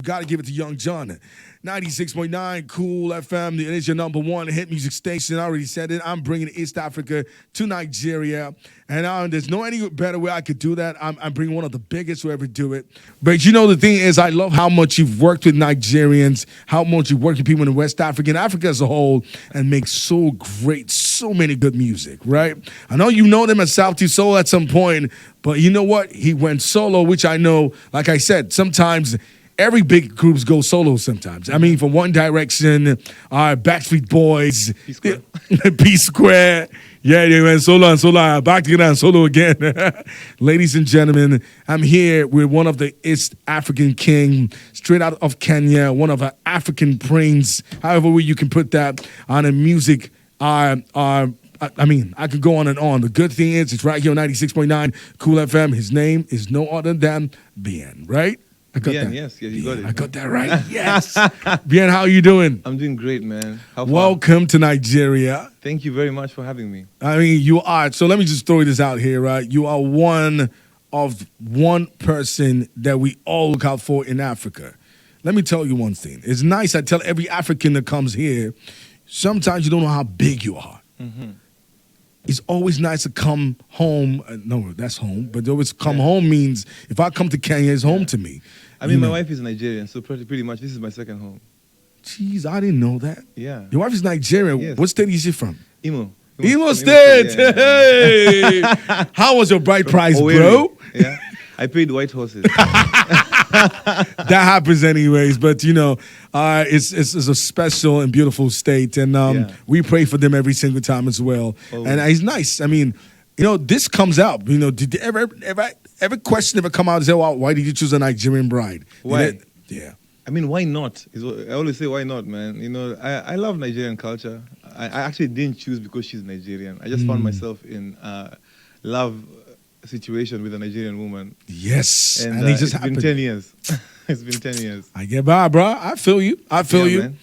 got to give it to Young John. 96.9 Cool FM. It is your number one hit music station. I already said it. I'm bringing East Africa to Nigeria. And there's no any better way I could do that. I'm bringing one of the biggest who ever do it. But you know, the thing is, I love how much you've worked with Nigerians, how much you've worked with people in West Africa and Africa as a whole, and make so great, so many good music, right? I know you know them as Sauti Sol at some point, but you know what? He went solo, which I know, like I said, sometimes every big groups go solo sometimes. I mean, from One Direction, Backstreet Boys, P-Square. P-Square. Yeah, they went solo and solo, back together and solo again. Ladies and gentlemen, I'm here with one of the East African king, straight out of Kenya, one of our African prince, however way you can put that, on a music. I mean, I could go on and on. The good thing is, it's right here on 96.9 Cool FM. His name is no other than Bien, right? I got Bien, that. yes, you got it. I got that right. Yes. Bien, how are you doing? I'm doing great, man. How far? Welcome to Nigeria. Thank you very much for having me. I mean, you are. So let me just throw this out here, right? You are one person that we all look out for in Africa. Let me tell you one thing. It's nice. I tell every African that comes here, sometimes you don't know how big you are. Mm-hmm. It's always nice to come home. No, that's home. But always come home means if I come to Kenya, it's home to me. I mean, my wife is Nigerian, so pretty much this is my second home. Jeez, I didn't know that. Yeah. Your wife is Nigerian. Yes. What state is she from? Imo. Imo State. Hey. How was your bride price, bro? Yeah. I paid white horses. That happens anyways, but you know, it's a special and beautiful state, and we pray for them every single time as well. Oh. And it's nice. I mean, you know, this comes out. You know, did ever question ever come out and say, "Well, why did you choose a Nigerian bride?" Why? Yeah. I mean, why not? I always say, why not, man? You know, I love Nigerian culture. I actually didn't choose because she's Nigerian. I just found myself in love situation with a Nigerian woman. Yes. And it just it's happened. been 10 years. It's been 10 years. I get by, bro. I feel you. You. Man.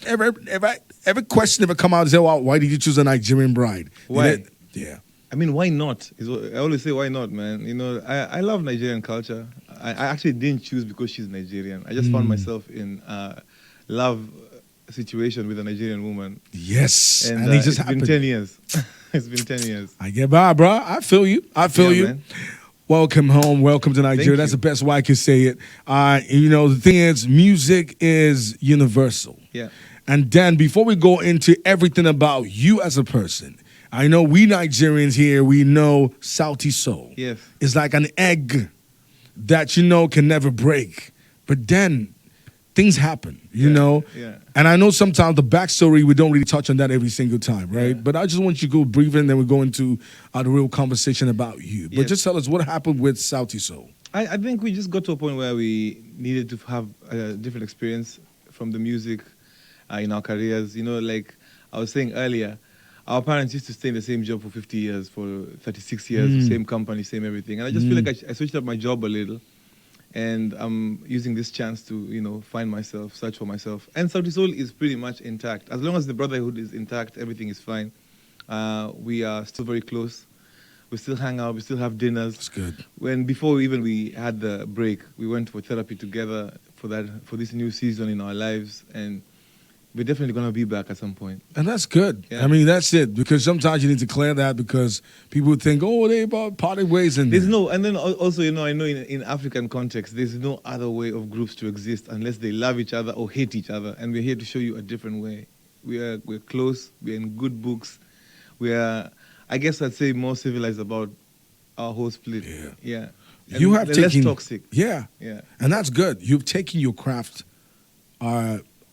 Ever question ever come out and say, "Well, why did you choose a Nigerian bride?" Why? Yeah. I mean, why not? I always say, why not, man? You know, I love Nigerian culture. I actually didn't choose because she's Nigerian. I just found myself in love situation with a Nigerian woman. Yes. And it just it's been 10 years. It's been 10 years. I get by, bro. I feel you. Man. Welcome home. Welcome to Nigeria. That's the best way I can say it. You know, the thing is, music is universal. Yeah. And then before we go into everything about you as a person, I know we Nigerians here, we know Sauti Sol. Yes. It's like an egg that, you know, can never break. But then things happen, you know? Yeah. And I know sometimes the backstory, we don't really touch on that every single time, right? Yeah. But I just want you to go brief and then we go into the real conversation about you. But Yes. just tell us what happened with Sauti Sol. I think we just got to a point where we needed to have a different experience from the music in our careers. You know, like I was saying earlier, our parents used to stay in the same job for 50 years, for 36 years, same company, same everything. And I just feel like I switched up my job a little. And I'm using this chance to, you know, find myself, search for myself. And Sauti Sol is pretty much intact. As long as the brotherhood is intact, everything is fine. We are still very close. We still hang out. We still have dinners. That's good. Before we had the break, we went for therapy together for this new season in our lives. And we're definitely going to be back at some point. And that's good. Yeah. I mean, that's it. Because sometimes you need to clear that because people think, oh, they about parted ways. And there's no, and then also, you know, I know in African context, there's no other way of groups to exist unless they love each other or hate each other. And we're here to show you a different way. We're close. We're in good books. We're, I guess I'd say, more civilized about our whole split. Yeah. Yeah. And you have taken less toxic. Yeah. Yeah. And that's good. You've taken your craft.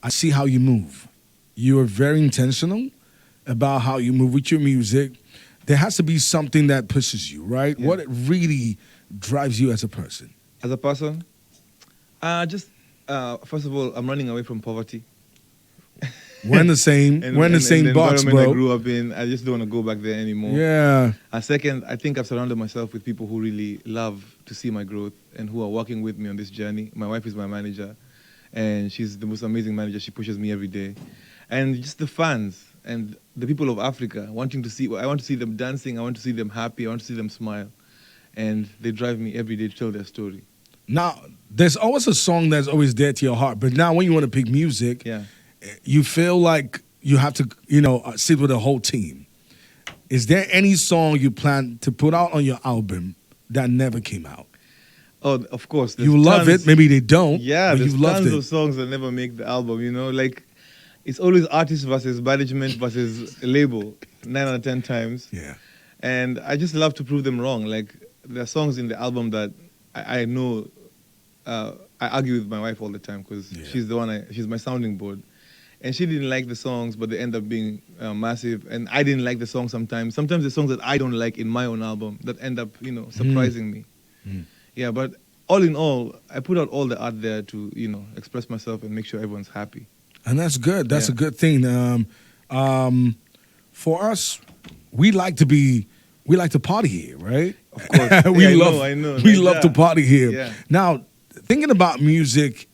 I see how you move. You are very intentional about how you move with your music. There has to be something that pushes you, right? Yeah. What really drives you as a person? As a person, first of all, I'm running away from poverty. We're in the same, we're in the same the box, environment bro. I grew up in, I just don't want to go back there anymore. Yeah. Second, I think I've surrounded myself with people who really love to see my growth and who are working with me on this journey. My wife is my manager, and she's the most amazing manager. She pushes me every day. And just the fans and the people of Africa I want to see them dancing, I want to see them happy, I want to see them smile. And they drive me every day to tell their story. Now, there's always a song that's always dear to your heart, but now when you want to pick music, Yeah. you feel like you have to, sit with a whole team. Is there any song you plan to put out on your album that never came out? Oh, of course. You love it. Maybe they don't. Yeah, but there's you've loved tons it. of songs that never make the album. Like it's always artist versus management versus label, 9 out of 10 times. Yeah. And I just love to prove them wrong. Like there are songs in the album that I know. I argue with my wife all the time because she's the one. She's my sounding board, and she didn't like the songs, but they end up being massive. And I didn't like the song sometimes. Sometimes the songs that I don't like in my own album that end up, surprising me. Mm. Yeah, but all in all, I put out all the art there to, express myself and make sure everyone's happy. And that's good. That's a good thing. For us, we like to party here, right? Of course. I know. We love to party here. Yeah. Now, thinking about music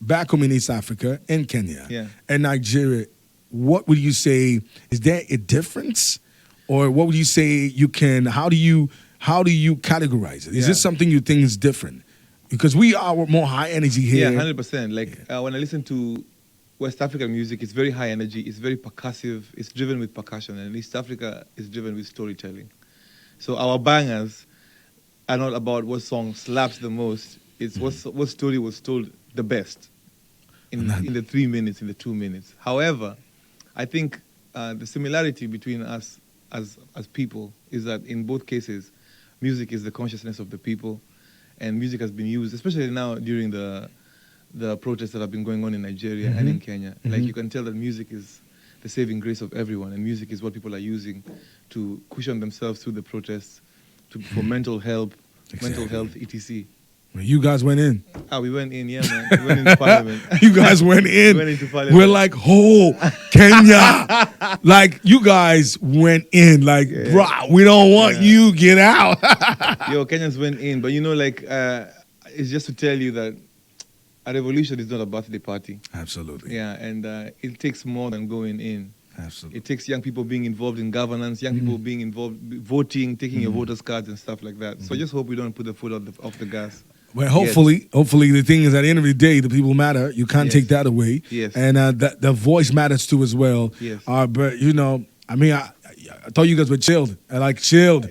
back home in East Africa, in Kenya, and Nigeria, what would you say, is there a difference? Or what would you say how do you categorize it? Is this something you think is different? Because we are more high energy here. Yeah, 100%. When I listen to West African music, it's very high energy, it's very percussive, it's driven with percussion, and East Africa is driven with storytelling. So our bangers are not about what song slaps the most, it's what story was told the best in the 3 minutes, in the 2 minutes. However, I think the similarity between us as people is that in both cases, music is the consciousness of the people, and music has been used, especially now during the protests that have been going on in Nigeria and in Kenya. Like you can tell that music is the saving grace of everyone, and music is what people are using to cushion themselves through the protests, for mental health, etc. You guys went in. We went in, yeah, man. We went into parliament. You guys went in. We went into parliament. We're like, Kenya. Like, you guys went in. Like, bruh, we don't want you. Get out. Yo, Kenyans went in. But, it's just to tell you that a revolution is not a birthday party. Absolutely. Yeah, and it takes more than going in. Absolutely. It takes young people being involved in governance, young people being involved, voting, taking your voters' cards and stuff like that. So I just hope we don't put the foot off the gas. Well, hopefully, the thing is, at the end of the day, the people matter. You can't take that away. Yes. And the voice matters too as well. Yes. But, I thought you guys were chilled. Chilled.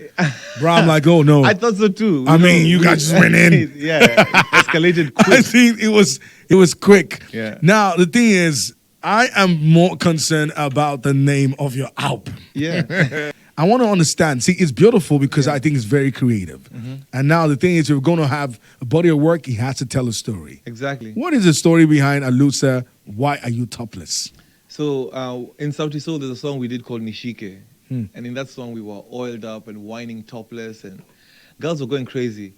Bro, I'm like, oh, no. I thought so too. You guys just went in. Yeah, escalated quick. I think it was quick. Yeah. Now, the thing is, I am more concerned about the name of your album. Yeah. I want to understand. See, it's beautiful because I think it's very creative. Mm-hmm. And now the thing is, you're going to have a body of work, he has to tell a story. Exactly. What is the story behind Alusa, Why Are You Topless? So in Sauti Sol, there's a song we did called Nishike. And in that song, we were oiled up and whining topless, and girls were going crazy.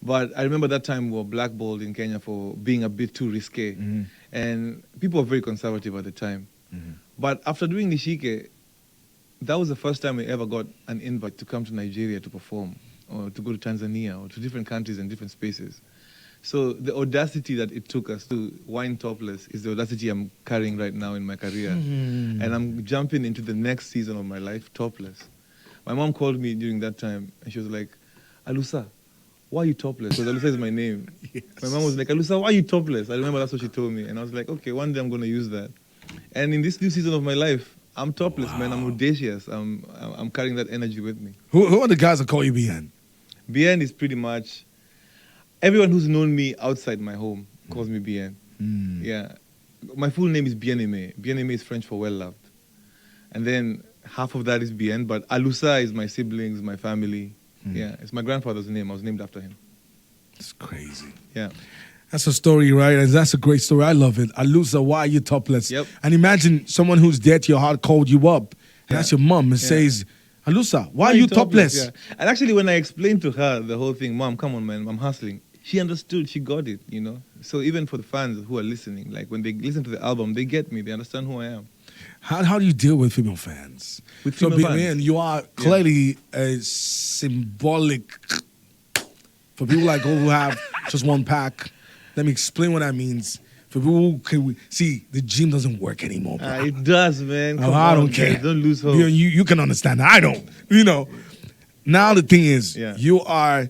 But I remember that time we were blackballed in Kenya for being a bit too risque. Mm-hmm. And people were very conservative at the time. Mm-hmm. But after doing Nishike, that was the first time we ever got an invite to come to Nigeria to perform, or to go to Tanzania, or to different countries and different spaces. So the audacity that it took us to whine topless is the audacity I'm carrying right now in my career. Mm. And I'm jumping into the next season of my life topless. My mom called me during that time, and she was like, Alusa, why are you topless? Because Alusa is my name. Yes. My mom was like, Alusa, why are you topless? I remember that's what she told me. And I was like, okay, one day I'm going to use that. And in this new season of my life, I'm topless, man. I'm audacious. I'm carrying that energy with me. Who are the guys that call you Bien? Bien is pretty much everyone who's known me outside my home calls me Bien. Mm. Yeah. My full name is Bien-Aimé. Bien-Aimé is French for well-loved. And then half of that is Bien, but Alusa is my siblings, my family. Mm. Yeah, it's my grandfather's name. I was named after him. It's crazy. Yeah. That's a story, right? And that's a great story. I love it. Alusa, why are you topless? Yep. And imagine someone who's dear to your heart called you up. And that's your mom and says, Alusa, why are you topless? Yeah. And actually, when I explained to her the whole thing, Mom, come on, man, I'm hustling. She understood. She got it, you know. So even for the fans who are listening, like when they listen to the album, they get me. They understand who I am. How do you deal with female fans? With female fans? Man, you are clearly a symbolic for people like who have just one pack. Let me explain what that means. For people who can see, the gym doesn't work anymore, bro. It does, man. I don't care. Don't lose hope. You can understand that. I don't. You know. Now the thing is, you are,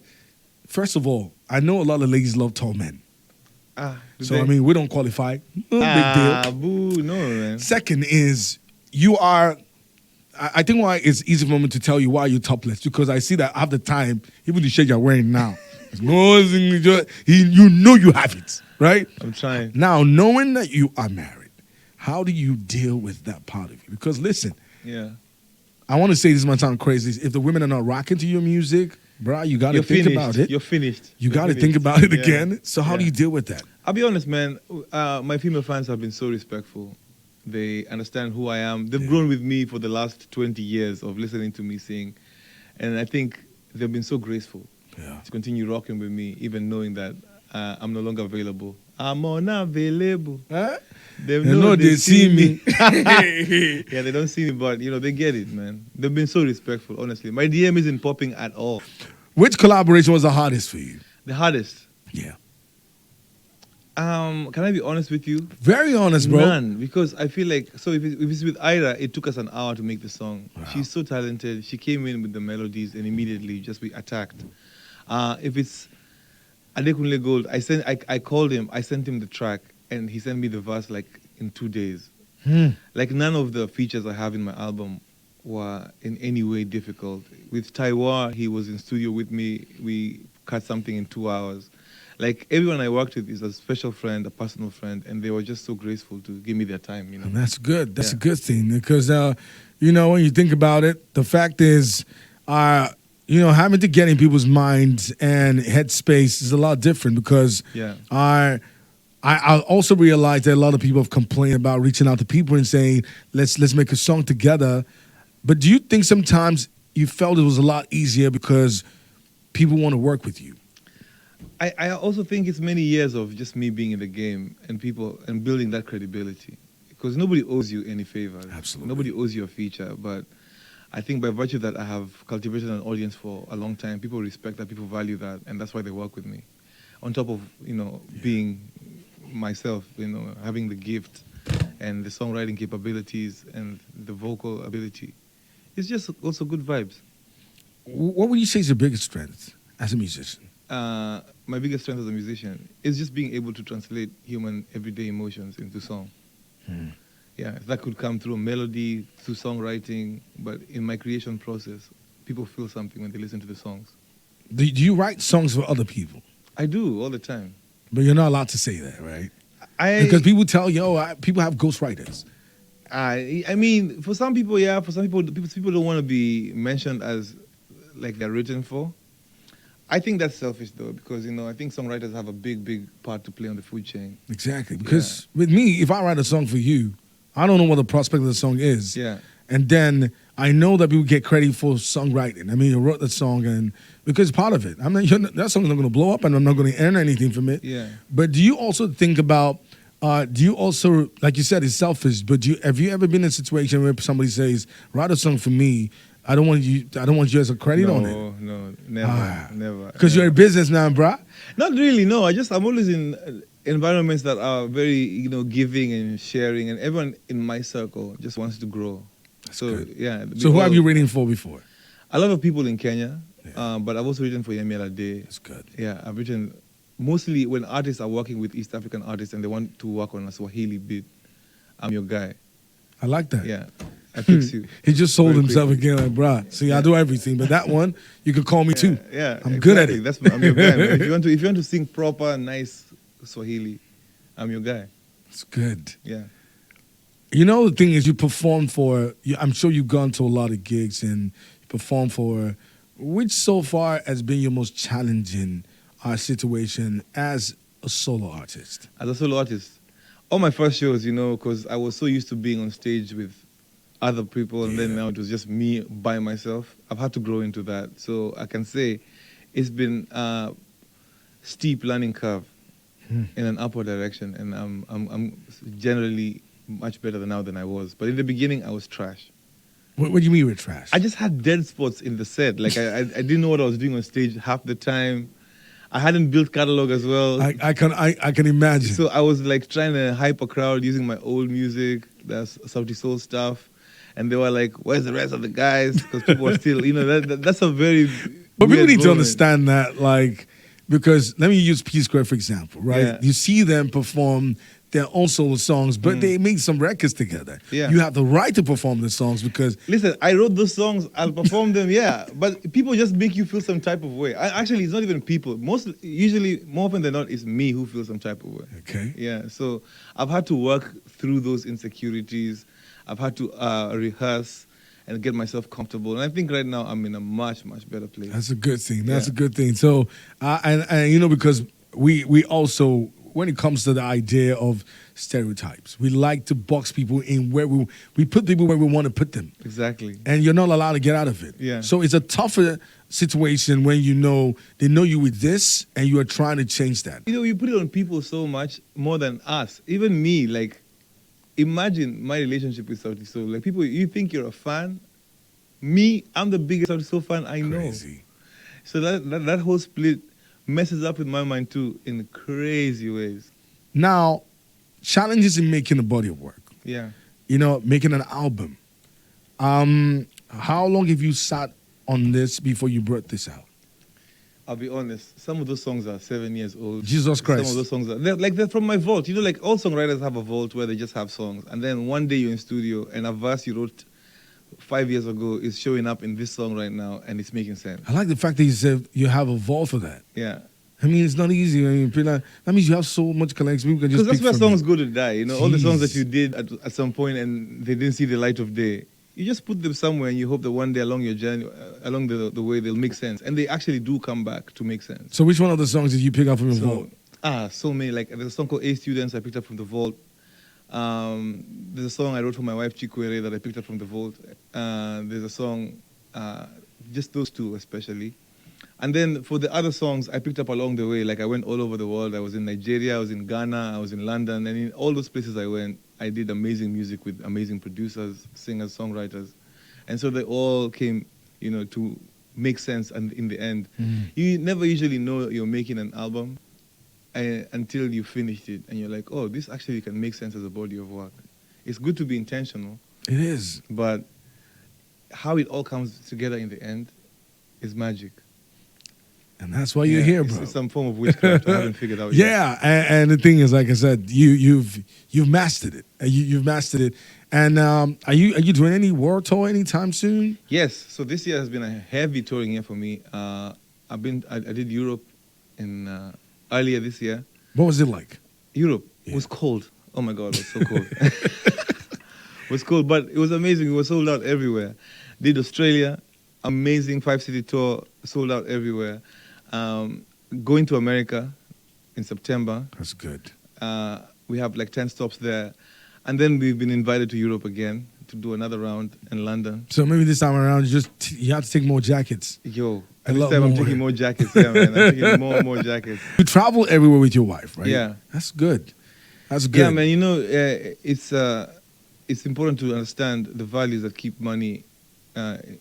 first of all, I know a lot of ladies love tall men. So, I mean, we don't qualify. No big deal. Boo, no, man. Second is you are, I think why it's easy for me to tell you why you're topless, because I see that half the time, even the shirt you're wearing now, you know you have it, right? I'm trying. Now, knowing that you are married, how do you deal with that part of you? Because listen, Yeah. I want to say this might sound crazy. If the women are not rocking to your music, bro, you got to think about it. You're finished. You got to finished. think about it Yeah. again. So how do you deal with that? I'll be honest, man. My female fans have been so respectful. They understand who I am. They've grown with me for the last 20 years of listening to me sing. And I think they've been so graceful to continue rocking with me, even knowing that I'm no longer available. I'm unavailable. Huh? They know they see me. Yeah, they don't see me, but, they get it, man. They've been so respectful, honestly. My DM isn't popping at all. Which collaboration was the hardest for you? The hardest. Yeah. Can I be honest with you? Very honest, bro. None, because I feel like, so if it's with Ayra, it took us an hour to make the song. Wow. She's so talented. She came in with the melodies and immediately we attacked. If it's Adekunle Gold, I called him, I sent him the track, and he sent me the verse like in 2 days. Like none of the features I have in my album were in any way difficult. With Taiwa, he was in studio with me. We cut something in 2 hours. Like everyone I worked with is a special friend, a personal friend, and they were just so graceful to give me their time. And that's good. That's a good thing because, when you think about it, the fact is, having to get in people's minds and headspace is a lot different because I also realized that a lot of people have complained about reaching out to people and saying, let's make a song together. But do you think sometimes you felt it was a lot easier because people want to work with you? I also think it's many years of just me being in the game and people and building that credibility, because nobody owes you any favors. Absolutely. Nobody owes you a feature, but I think by virtue that I have cultivated an audience for a long time, people respect that, people value that, and that's why they work with me. On top of, being myself, having the gift and the songwriting capabilities and the vocal ability. It's just also good vibes. What would you say is your biggest strength as a musician? My biggest strength as a musician is just being able to translate human everyday emotions into song. Yeah, that could come through a melody, through songwriting, but in my creation process, people feel something when they listen to the songs. Do you write songs for other people? I do, all the time. But you're not allowed to say that, right? Because people tell people have ghostwriters. I mean, for some people, yeah. For some people don't want to be mentioned as like they're written for. I think that's selfish, though, because, I think songwriters have a big part to play on the food chain. Exactly. Because with me, if I write a song for you, I don't know what the prospect of the song is. Yeah. And then I know that people get credit for songwriting. I mean, you wrote the song, and because part of it. I mean, that song's not going to blow up, and I'm not going to earn anything from it. Yeah. But do you also think about, like you said, it's selfish, but have you ever been in a situation where somebody says, write a song for me, I don't want you as a credit on it? No, never. Because you're a businessman, bruh. Not really, no. I'm always in environments that are very, giving and sharing, and everyone in my circle just wants to grow. That's so good. Yeah. So who have you written for before? A lot of people in Kenya, but I've also written for Yemi Alade. That's good. Yeah, I've written mostly when artists are working with East African artists and they want to work on a Swahili beat. I'm your guy. I like that. Yeah. I fix you. He just sold Very himself quickly. again, like, bruh. See, I do everything, but that one, you can call me too. Yeah, I'm good at it. I'm your guy, man. If you want to sing proper, nice Swahili, I'm your guy. It's good. Yeah. The thing is, you perform I'm sure you've gone to a lot of gigs and you perform for, which so far has been your most challenging situation as a solo artist? As a solo artist, all my first shows, because I was so used to being on stage with other people, and then now it was just me by myself. I've had to grow into that. So I can say it's been a steep learning curve in an upward direction, and I'm generally much better now than I was. But in the beginning, I was trash. What do you mean with trash? I just had dead spots in the set. Like I didn't know what I was doing on stage half the time. I hadn't built catalog as well. I can imagine. So I was like trying to hype a crowd using my old music, that's Sauti Sol stuff. And they were like, where's the rest of the guys? Because people were still, that's a very But people weird need to moment. understand that, like, because let me use P Square for example, right? Yeah. You see them perform their own solo songs, but they make some records together. Yeah. You have the right to perform the songs because Listen, I wrote those songs, I'll perform them, yeah. But people just make you feel some type of way. Actually, it's not even people. Usually, more often than not, it's me who feels some type of way. okay. Yeah, so I've had to work through those insecurities. I've had to rehearse and get myself comfortable. And I think right now I'm in a much, much better place. That's a good thing. That's Yeah. a good thing. So, and you know, because we also, when it comes to the idea of stereotypes, we like to box people in where we put people where we want to put them. Exactly. And you're not allowed to get out of it. Yeah. So it's a tougher situation when they know you with this and you are trying to change that. You know, you put it on people so much more than us. Even me, like, imagine my relationship with Sauti Sol. Like, people, you think you're a fan. Me, I'm the biggest Sauti Sol fan I know. Crazy. So that whole split messes up with my mind too in crazy ways. Now, challenges in making a body of work. Yeah. You know, making an album. How long have you sat on this before you brought this out? I'll be honest, some of those songs are 7 years old. Jesus Christ. Some of those songs are, they're from my vault. You know, like all songwriters have a vault where they just have songs. And then one day you're in studio and a verse you wrote 5 years ago is showing up in this song right now and it's making sense. I like the fact that you said you have a vault for that. Yeah. I mean, it's not easy. I mean, that means you have so much collection. People can just Because that's pick where from songs it. go to die. You know, all the songs that Jeez. you did at some point and they didn't see the light of day. You just put them somewhere and you hope that one day along your journey, along the way, they'll make sense. And they actually do come back to make sense. So which one of the songs did you pick up from your vault? So many. Like, there's a song called A Students I picked up from the vault. There's a song I wrote for my wife, Chikwere, that I picked up from the vault. There's a song, just those two especially. And then for the other songs, I picked up along the way. Like, I went all over the world. I was in Nigeria, I was in Ghana, I was in London. And in all those places I went, I did amazing music with amazing producers, singers, songwriters. And so they all came, you know, to make sense and in the end. You never usually know you're making an album until you finished it. And you're like, oh, this actually can make sense as a body of work. It's good to be intentional. It is. But how it all comes together in the end is magic. And that's why you're here, bro. It's some form of witchcraft. I haven't figured out yet. Yeah, and the thing is, like I said, you've mastered it. You've mastered it. And are you doing any world tour anytime soon? Yes. So this year has been a heavy touring year for me. I did Europe in earlier this year. What was it like? Europe Yeah. was cold. Oh my God, it was so cold. It was cold, but it was amazing. It was sold out everywhere. Did Australia, amazing 5-city tour, sold out everywhere. Going to America in September. That's good. We have like 10 stops there. And then we've been invited to Europe again to do another round in London. So maybe this time around, you have to take more jackets. Yo, A this lot time I'm more. taking more jackets. Yeah, man. I'm taking more and more jackets. You travel everywhere with your wife, right? Yeah. That's good. That's good. Yeah, man. You know, it's important to understand the values that keep money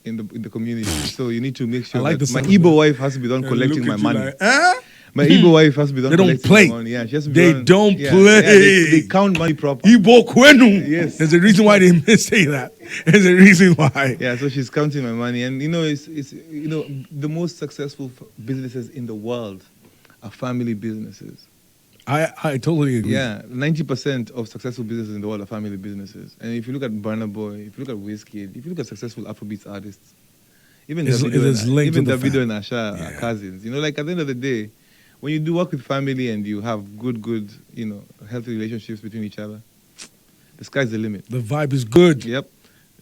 in the community. So you need to make sure I like that the my sound of Igbo that. wife has to be done And collecting look my at you money. like, eh? My Igbo wife has to be done They don't collecting play. my money. Yeah, she has to be They done, don't yeah, play. Yeah, they count money proper. Igbo kwenu. Yes. There's a reason why they say that. There's a reason why. Yeah, so she's counting my money, and you know, it's you know, the most successful businesses in the world are family businesses. I totally agree. Yeah, 90% of successful businesses in the world are family businesses. And if you look at Burna Boy, if you look at Wizkid, if you look at successful Afrobeats artists, even It is linked to the Davido and family. Asha Yeah. are cousins. You know, like at the end of the day, when you do work with family and you have good, you know, healthy relationships between each other, the sky's the limit. The vibe is good. Yep.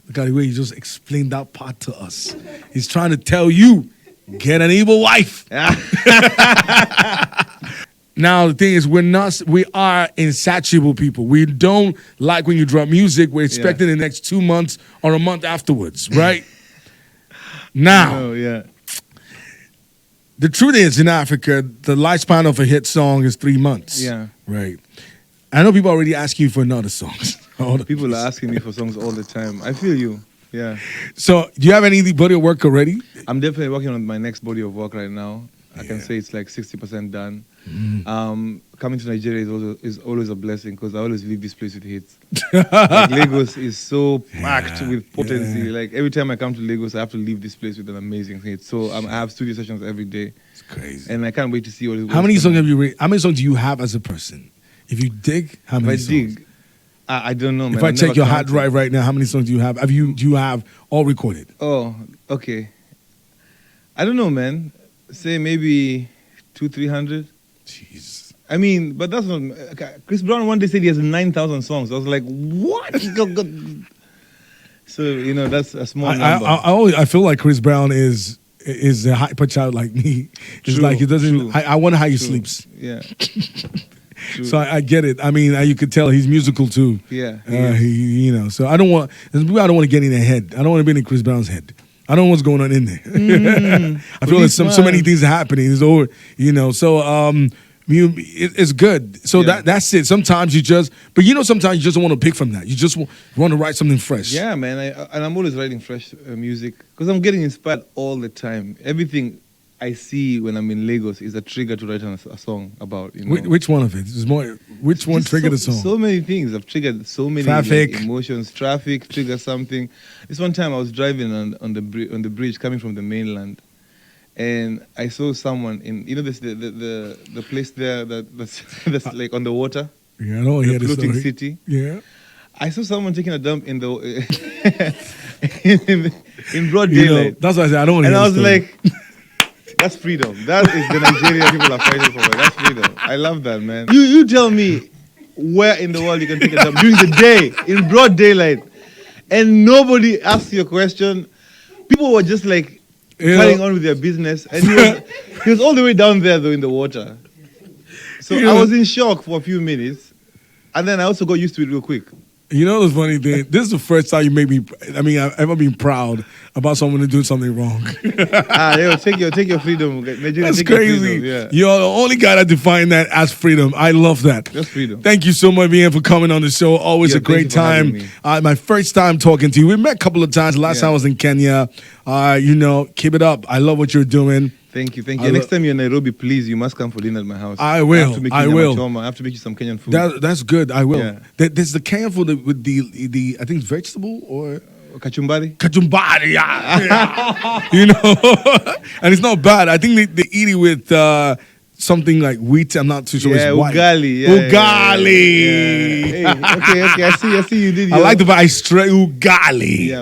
Look at the way he just explained that part to us. He's trying to tell you, get an evil wife. Now the thing is, we are insatiable people. We don't like when you drop music. We're expecting the next 2 months or a month afterwards, right? Now, Oh, yeah. the truth is, in Africa, the lifespan of a hit song is 3 months. Yeah. Right. I know people already asking you for another song. People are asking me for songs all the time. I feel you. Yeah. So, do you have any body of work already? I'm definitely working on my next body of work right now. I can Yeah. say it's like 60% done. Coming to Nigeria is always a blessing because I always leave this place with hits. Like Lagos is so packed with potency. Yeah. Like every time I come to Lagos, I have to leave this place with an amazing hit. So I have studio sessions every day. It's crazy. And I can't wait to see what is. How many songs have you How many songs do you have as a person? If you dig, how many songs? dig, I don't know, man. If I I've check never your hard counted. drive right now, how many songs do you have? Do you have all recorded? Oh, okay. I don't know, man. Say maybe 200-300. Jeez. I mean, but that's not. Okay. Chris Brown one day said he has 9,000 songs. I was like, what? So that's a small number. I feel like Chris Brown is a hyper child like me. It's True, like he doesn't. true. I wonder how he True. sleeps. Yeah. True. So I get it. I mean, you could tell he's musical too. Yeah. So I don't want to get in their head. I don't want to be in Chris Brown's head. I don't know what's going on in there. I feel like so many things are happening. It's over, So it's good. So that's it. Sometimes sometimes you just want to pick from that. You just want to write something fresh. Yeah, man. And I'm always writing fresh music because I'm getting inspired all the time. Everything I see when I'm in Lagos is a trigger to write a song about. Which one of it? There's more. Which one triggered the song? So many things. I've triggered so many Traffic. emotions. Traffic trigger something. This one time I was driving on the bridge coming from the mainland, and I saw someone in this the place there that's like on the water. Yeah, I don't hear the the floating story. city. Yeah. I saw someone taking a dump in the in broad daylight. That's why I said I don't want to And hear I was the story. like, that's freedom. That is the Nigeria people are fighting for. Man. That's freedom. I love that, man. You tell me where in the world you can take a dump during the day, in broad daylight, and nobody asks you a question. People were just like carrying on with their business. And he was all the way down there, though, in the water. So I was in shock for a few minutes. And then I also got used to it real quick. You know the funny thing? This is the first time you make me. I've ever been proud about someone doing something wrong. Take your freedom. Nigeria, That's take your crazy. freedom, yeah. You're the only guy that defined that as freedom. I love that. That's freedom. Thank you so much, BN, for coming on the show. Always Yeah, a great thank you for having time. me. My first time talking to you. We met a couple of times. Last time I was in Kenya. Keep it up. I love what you're doing. Thank you. Next time you're in Nairobi, please, you must come for dinner at my house. I will. I have to make you I will. nyama choma. I have to make you some Kenyan food. That's good. I will. Yeah. There's the Kenyan food with the I think it's vegetable or Kachumbari? kachumbari. And it's not bad. I think they eat it with something like wheat. I'm not too sure. Yeah, it's white. ugali. Ugali. Yeah. Hey, okay. I see you did. I like the vibe. Straight ugali. Yeah.